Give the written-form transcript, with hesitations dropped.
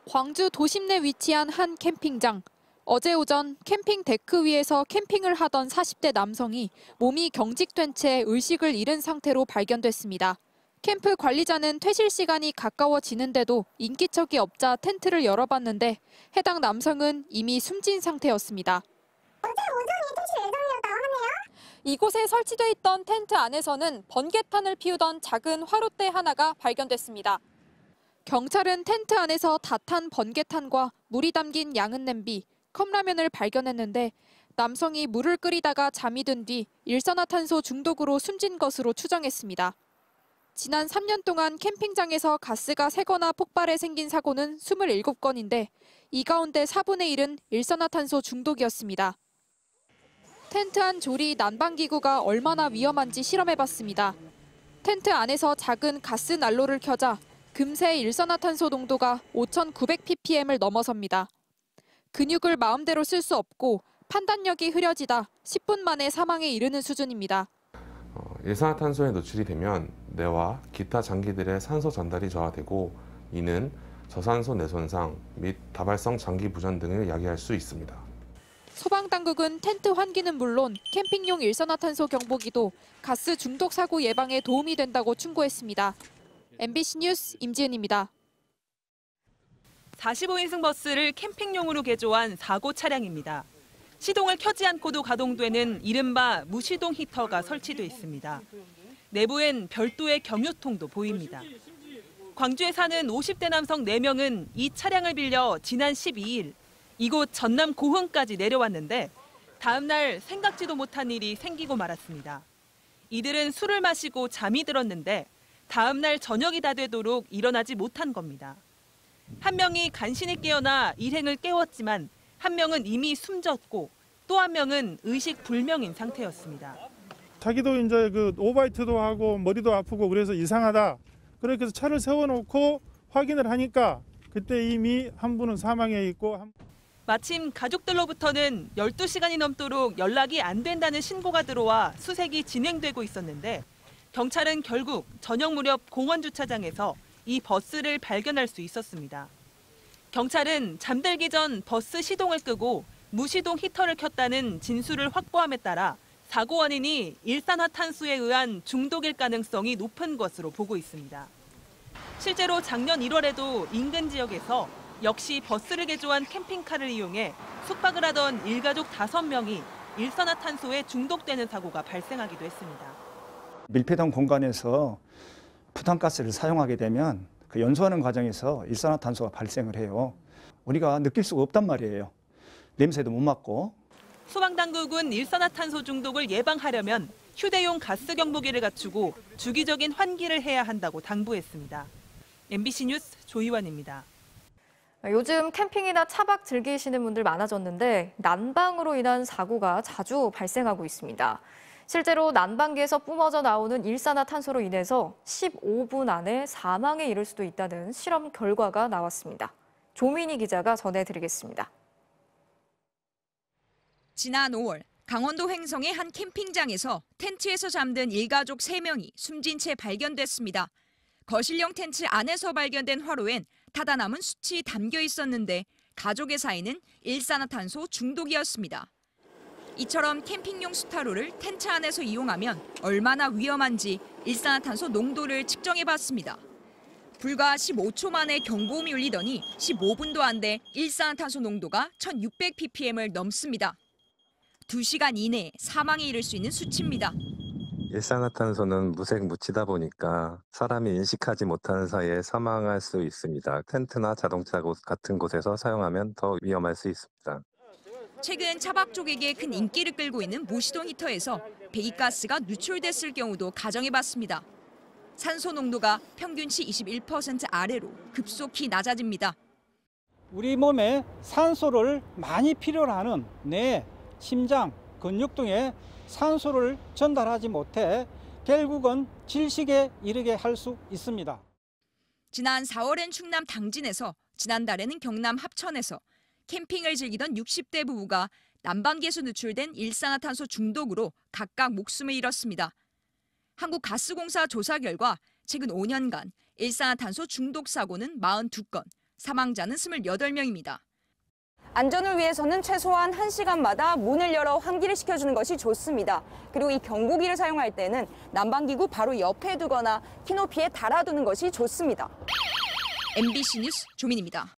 광주 도심 내 위치한 한 캠핑장. 어제 오전 캠핑 데크 위에서 캠핑을 하던 40대 남성이 몸이 경직된 채 의식을 잃은 상태로 발견됐습니다. 캠프 관리자는 퇴실 시간이 가까워지는데도 인기척이 없자 텐트를 열어봤는데 해당 남성은 이미 숨진 상태였습니다. 어제 오전에 퇴실 예정이었다고 하네요. 이곳에 설치돼 있던 텐트 안에서는 번개탄을 피우던 작은 화롯대 하나가 발견됐습니다. 경찰은 텐트 안에서 다 탄 번개탄과 물이 담긴 양은 냄비, 컵라면을 발견했는데 남성이 물을 끓이다가 잠이 든 뒤 일산화탄소 중독으로 숨진 것으로 추정했습니다. 지난 3년 동안 캠핑장에서 가스가 새거나 폭발해 생긴 사고는 27건인데 이 가운데 4분의 1은 일산화탄소 중독이었습니다. 텐트 안 조리 난방기구가 얼마나 위험한지 실험해봤습니다. 텐트 안에서 작은 가스 난로를 켜자 금세 일산화탄소 농도가 5,900ppm을 넘어섭니다. 근육을 마음대로 쓸 수 없고 판단력이 흐려지다 10분 만에 사망에 이르는 수준입니다. 일산화탄소에 노출이 되면 뇌와 기타 장기들의 산소 전달이 저하되고 이는 저산소 뇌손상 및 다발성 장기 부전 등을 야기할 수 있습니다. 소방당국은 텐트 환기는 물론 캠핑용 일산화탄소 경보기도 가스 중독 사고 예방에 도움이 된다고 충고했습니다. MBC 뉴스 임지은입니다. 45인승 버스를 캠핑용으로 개조한 사고 차량입니다. 시동을 켜지 않고도 가동되는 이른바 무시동 히터가 설치돼 있습니다. 내부엔 별도의 경유통도 보입니다. 광주에 사는 50대 남성 4명은 이 차량을 빌려 지난 12일 이곳 전남 고흥까지 내려왔는데 다음 날 생각지도 못한 일이 생기고 말았습니다. 이들은 술을 마시고 잠이 들었는데 다음 날 저녁이 다 되도록 일어나지 못한 겁니다. 한 명이 간신히 깨어나 일행을 깨웠지만 한 명은 이미 숨졌고 또 한 명은 의식 불명인 상태였습니다. 자기도 이제 오바이트도 하고 머리도 아프고 그래서 이상하다. 그렇게 해서 차를 세워놓고 확인을 하니까 그때 이미 한 분은 사망해 있고. 마침 가족들로부터는 12시간이 넘도록 연락이 안 된다는 신고가 들어와 수색이 진행되고 있었는데 경찰은 결국 저녁 무렵 공원 주차장에서 이 버스를 발견할 수 있었습니다. 경찰은 잠들기 전 버스 시동을 끄고 무시동 히터를 켰다는 진술을 확보함에 따라 사고 원인이 일산화탄소에 의한 중독일 가능성이 높은 것으로 보고 있습니다. 실제로 작년 1월에도 인근 지역에서 역시 버스를 개조한 캠핑카를 이용해 숙박을 하던 일가족 5명이 일산화탄소에 중독되는 사고가 발생하기도 했습니다. 밀폐된 공간에서 부탄가스를 사용하게 되면 그 연소하는 과정에서 일산화탄소가 발생을 해요. 우리가 느낄 수가 없단 말이에요. 냄새도 못 맡고. 소방당국은 일산화탄소 중독을 예방하려면 휴대용 가스 경보기를 갖추고 주기적인 환기를 해야 한다고 당부했습니다. MBC 뉴스 조희환입니다. 요즘 캠핑이나 차박 즐기시는 분들 많아졌는데 난방으로 인한 사고가 자주 발생하고 있습니다. 실제로 난방기에서 뿜어져 나오는 일산화탄소로 인해서 15분 안에 사망에 이를 수도 있다는 실험 결과가 나왔습니다. 조민희 기자가 전해드리겠습니다. 지난 5월 강원도 횡성의 한 캠핑장에서 텐트에서 잠든 일가족 3명이 숨진 채 발견됐습니다. 거실형 텐트 안에서 발견된 화로엔 타다 남은 숯이 담겨 있었는데 가족의 사인은 일산화탄소 중독이었습니다. 이처럼 캠핑용 수타로를 텐트 안에서 이용하면 얼마나 위험한지 일산화탄소 농도를 측정해봤습니다. 불과 15초 만에 경보음이 울리더니 15분도 안 돼 일산화탄소 농도가 1,600ppm을 넘습니다. 2시간 이내에 사망에 이를 수 있는 수치입니다. 일산화탄소는 무색 무치다 보니까 사람이 인식하지 못하는 사이에 사망할 수 있습니다. 텐트나 자동차 같은 곳에서 사용하면 더 위험할 수 있습니다. 최근 차박 쪽에게 큰 인기를 끌고 있는 무시동 히터에서 배기가스가 누출됐을 경우도 가정해봤습니다. 산소 농도가 평균치 21% 아래로 급속히 낮아집니다. 우리 몸에 산소를 많이 필요로 하는 뇌, 심장, 근육 등에 산소를 전달하지 못해 결국은 질식에 이르게 할 수 있습니다. 지난 4월엔 충남 당진에서, 지난달에는 경남 합천에서 캠핑을 즐기던 60대 부부가 난방기에서 누출된 일산화탄소 중독으로 각각 목숨을 잃었습니다. 한국가스공사 조사 결과 최근 5년간 일산화탄소 중독 사고는 42건, 사망자는 28명입니다. 안전을 위해서는 최소한 1시간마다 문을 열어 환기를 시켜주는 것이 좋습니다. 그리고 이 경보기를 사용할 때는 난방기구 바로 옆에 두거나 키높이에 달아두는 것이 좋습니다. MBC 뉴스 조민입니다.